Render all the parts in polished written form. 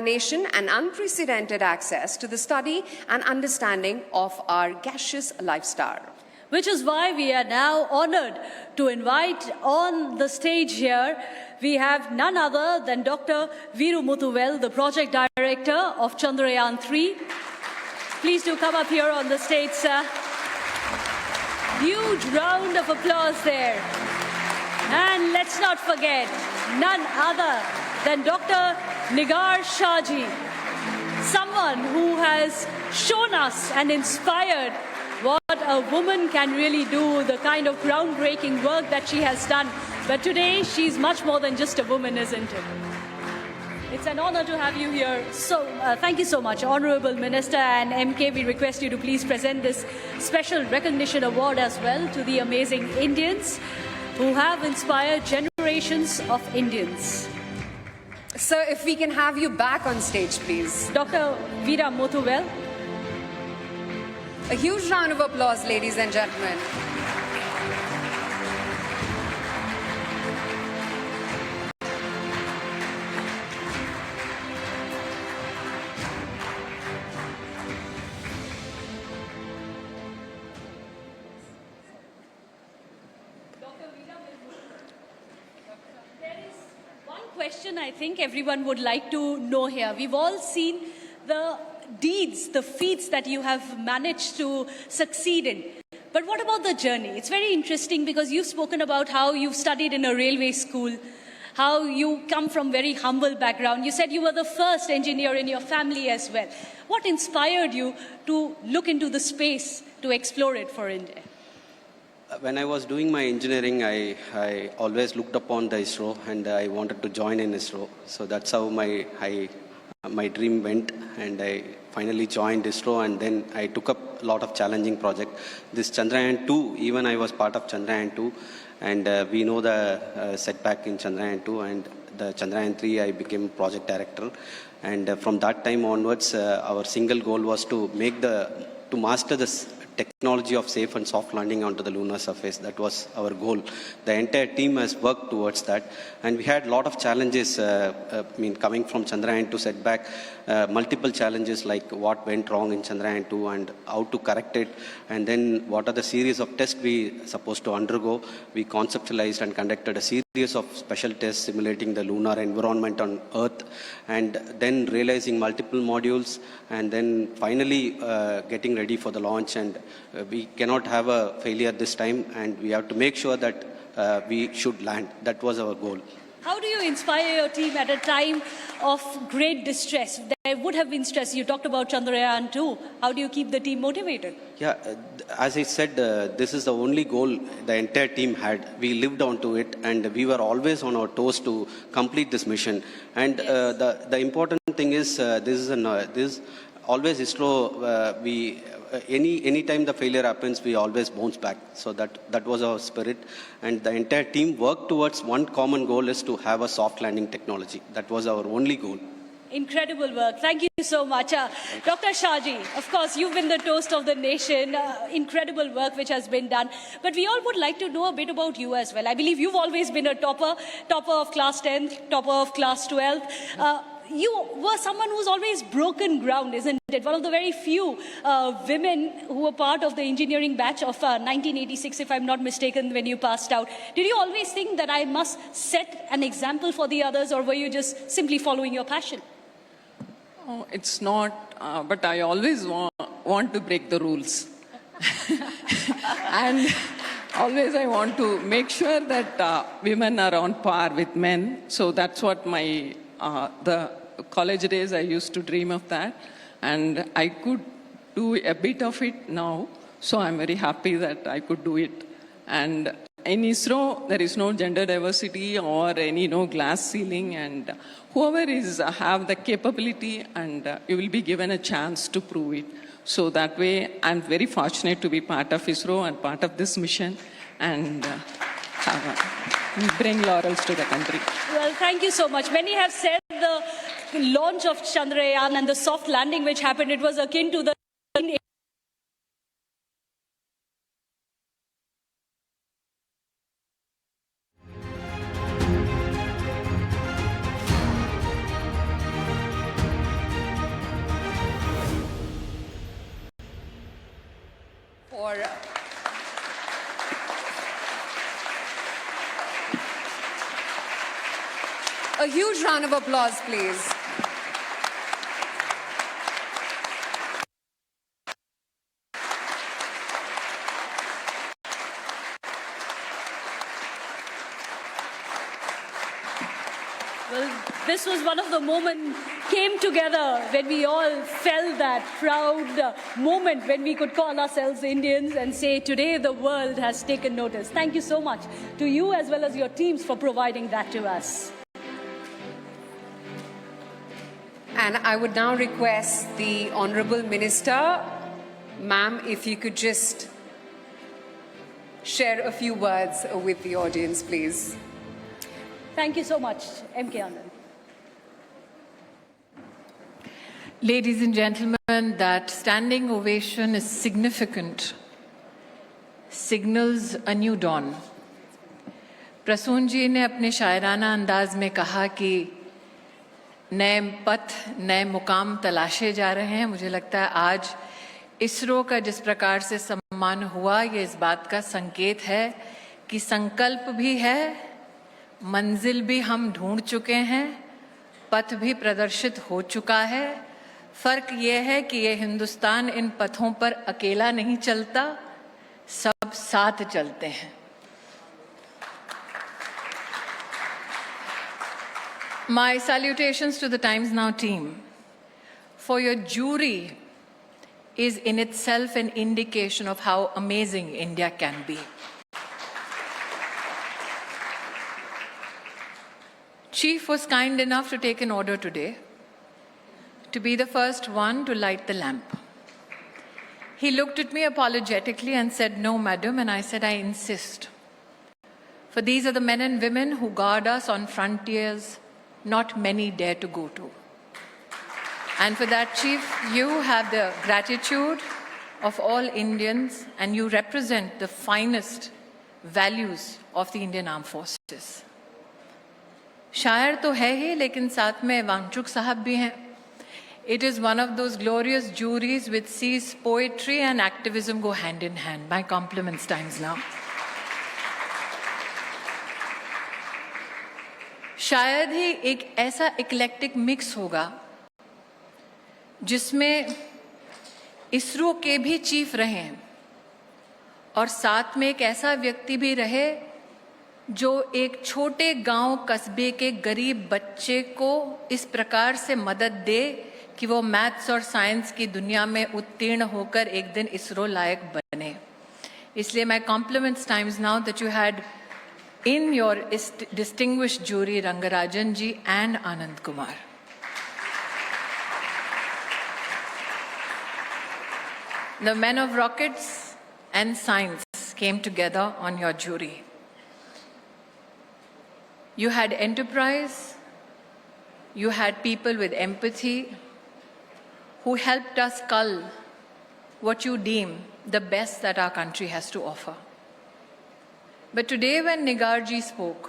nation and unprecedented access to the study and understanding of our gaseous lifestyle. Which is why we are now honored to invite on the stage here, we have none other than Dr. Veeru Muthuvel, the Project Director of Chandrayaan-3. Please do come up here on the stage, sir. Huge round of applause there. And let's not forget, none other than Dr. Nigar Shahji, someone who has shown us and inspired what a woman can really do, the kind of groundbreaking work that she has done. But today, she's much more than just a woman, isn't it? It's an honor to have you here. So, thank you so much, Honorable Minister and MK. We request you to please present this special recognition award as well to the amazing Indians who have inspired generations of Indians. Sir, if we can have you back on stage, please. Dr. Veeru Muthuvel. A huge round of applause, ladies and gentlemen. There is one question I think everyone would like to know here. We've all seen the deeds, the feats that you have managed to succeed in. But what about the journey? It's very interesting because you've spoken about how you've studied in a railway school, how you come from very humble background. You said you were the first engineer in your family as well. What inspired you to look into the space, to explore it for India? When I was doing my engineering, I always looked upon the ISRO and I wanted to join in ISRO. So that's how my dream went, and I finally joined ISRO, and then I took up a lot of challenging projects. This Chandrayaan-2, even I was part of Chandrayaan-2, and we know the setback in Chandrayaan-2, and the Chandrayaan-3 I became project director. And from that time onwards, our single goal was to master the technology of safe and soft landing onto the lunar surface. That was our goal. The entire team has worked towards that, and we had a lot of challenges. Coming from Chandrayaan-2 setback, multiple challenges like what went wrong in Chandrayaan-2 and how to correct it, and then what are the series of tests we supposed to undergo. We conceptualized and conducted a series of special tests simulating the lunar environment on Earth, and then realizing multiple modules, and then finally getting ready for the launch. And we cannot have a failure this time, and we have to make sure that we should land. That was our goal. How do you inspire your team at a time of great distress? There would have been stress. You talked about Chandrayaan-2. How do you keep the team motivated? Yeah, as I said, this is the only goal the entire team had. We lived on to it, and we were always on our toes to complete this mission. And yes, the important thing is this always ISRO. Any time the failure happens, we always bounce back. So that was our spirit, and the entire team worked towards one common goal: is to have a soft landing technology. That was our only goal. Incredible work. Thank you so much. Dr. Shahji, of course, you've been the toast of the nation. Incredible work which has been done. But we all would like to know a bit about you as well. I believe you've always been a topper of class 10th, topper of class 12th. You were someone who's always broken ground, isn't it? One of the very few women who were part of the engineering batch of 1986, if I'm not mistaken, when you passed out. Did you always think that I must set an example for the others, or were you just simply following your passion? Oh, it's not, but I always want to break the rules. And always I want to make sure that women are on par with men. So that's what the college days I used to dream of that. And I could do a bit of it now. So I'm very happy that I could do it. And in ISRO, there is no gender diversity or no glass ceiling, and whoever have the capability, and you will be given a chance to prove it. So that way, I'm very fortunate to be part of ISRO and part of this mission, and bring laurels to the country. Well, thank you so much. Many have said the launch of Chandrayaan and the soft landing which happened, it was akin to the A huge round of applause, please. Well, this was one of the moments came together when we all felt that proud moment when we could call ourselves Indians and say, today the world has taken notice. Thank you so much to you as well as your teams for providing that to us. And I would now request the Honorable Minister, ma'am, if you could just share a few words with the audience, please. Thank you so much, M.K. Anand. Ladies and gentlemen, that standing ovation is significant, signals a new dawn. Prasoon जी ने अपने शायराना अंदाज में कहा कि नए पथ, नए मुकाम तलाशे जा रहे हैं. मुझे लगता है आज इसरो का जिस प्रकार से सम्मान हुआ, ये इस बात का संकेत है कि संकल्प भी है, मंजिल भी हम ढूंढ चुके हैं, पथ भी प्रदर्शित हो चुका है. फर्क ये है कि ये हिंदुस्तान इन पथों पर अकेला नहीं चलता, सब साथ चलते हैं. My salutations to the Times Now team. For your jury is in itself an indication of how amazing India can be. Chief was kind enough to take an order today to be the first one to light the lamp. He looked at me apologetically and said, "No, madam," and I said, "I insist. For these are the men and women who guard us on frontiers not many dare to go to. And for that, Chief, you have the gratitude of all Indians and you represent the finest values of the Indian Armed Forces." शायर तो है ही, लेकिन साथ में वांगचुक साहब भी हैं. It is one of those glorious juries which sees poetry and activism go hand in hand. My compliments, Times Now. शायद ही एक ऐसा इक्लेक्टिक मिक्स होगा जिसमें इसरो के भी चीफ रहे और साथ में एक ऐसा व्यक्ति भी रहे जो एक छोटे गांव कस्बे के गरीब बच्चे को इस प्रकार से मदद दे कि वो मैथ्स और साइंस की दुनिया में उत्तीर्ण होकर एक दिन इसरो लायक बने. इसलिए मैं compliments times now that you had in your distinguished jury Rangarajan ji and Anand Kumar. The men of rockets and science came together on your jury. You had enterprise, you had people with empathy who helped us cull what you deem the best that our country has to offer. But today when Nigarji spoke,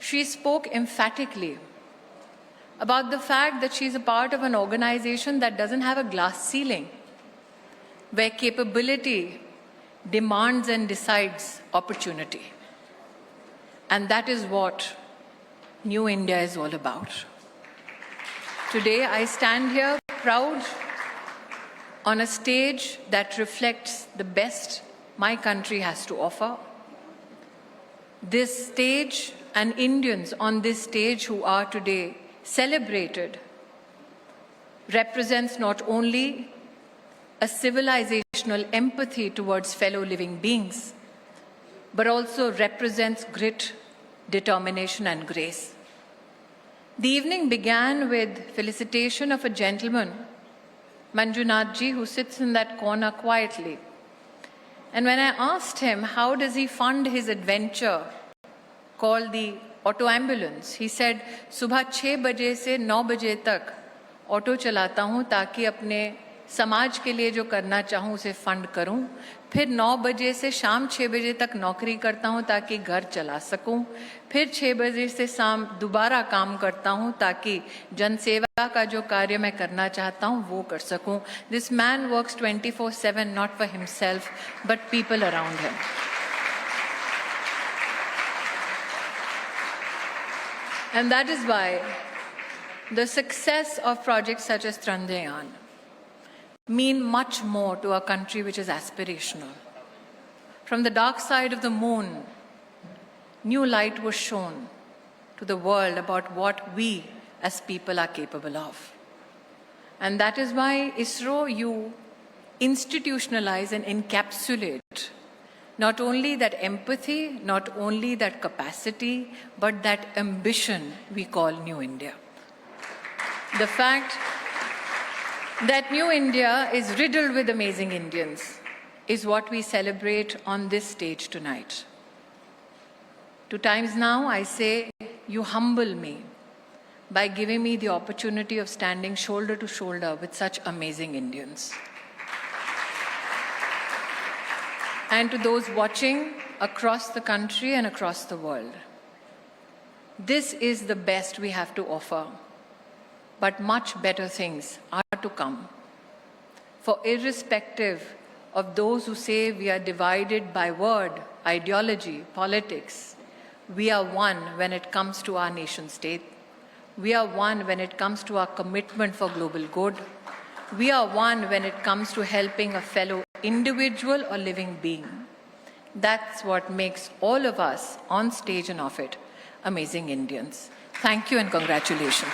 she spoke emphatically about the fact that she's a part of an organization that doesn't have a glass ceiling, where capability demands and decides opportunity. And that is what New India is all about. Today I stand here proud on a stage that reflects the best my country has to offer. This stage and Indians on this stage who are today celebrated represents not only a civilizational empathy towards fellow living beings, but also represents grit, determination and grace. The evening began with felicitation of a gentleman, Manjunath ji, who sits in that corner quietly. And when I asked him how does he fund his adventure called the auto ambulance, he said, सुबह 6 बजे से 9 बजे तक auto चलाता हूँ ताकि अपने समाज के लिए जो करना चाहूँ उसे फंड करूँ. फिर 9 बजे से शाम 6 बजे तक नौकरी करता हूँ ताकि घर चला सकूँ. फिर 6 बजे से शाम दोबारा काम करता हूँ ताकि जनसेवा का जो कार्य मैं करना चाहता हूँ वो कर सकूँ. This man works 24/7 not for himself but people around him. And that is why the success of projects such as Chandrayaan mean much more to a country which is aspirational. From the dark side of the moon, new light was shown to the world about what we as people are capable of. And that is why ISRO, you institutionalize and encapsulate not only that empathy, not only that capacity, but that ambition we call New India. The fact that New India is riddled with amazing Indians is what we celebrate on this stage tonight. 2 times now, I say, you humble me by giving me the opportunity of standing shoulder to shoulder with such amazing Indians. And to those watching across the country and across the world, this is the best we have to offer, but much better things are to come. For irrespective of those who say we are divided by word, ideology, politics, we are one when it comes to our nation state. We are one when it comes to our commitment for global good. We are one when it comes to helping a fellow individual or living being. That's what makes all of us on stage and off it amazing Indians. Thank you and congratulations.